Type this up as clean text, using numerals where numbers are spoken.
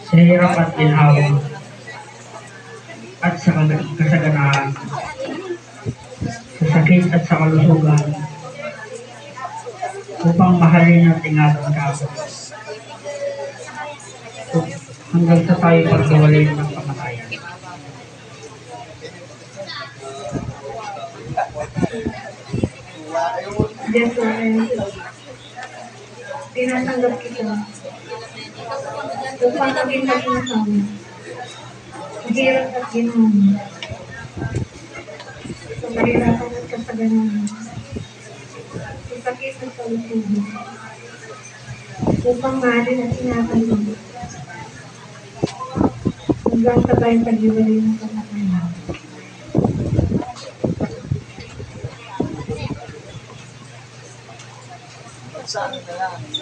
sa hirap at ginhawa, at sa kasaganaan, sa sakit at sa kalusugan, upang mahalin at ingatan ka hanggang sa tayo pagkawalay ng kamatayan. Yes, tinatanggap kita upang maging kasama sa hirap at ginawa, sa mahirapan at kasaganaan, sa sakit at kalusugan, upang mahalin at ingatan mo hanggang sa tayong paghiwalay ng kamatayan. Saan ka lang?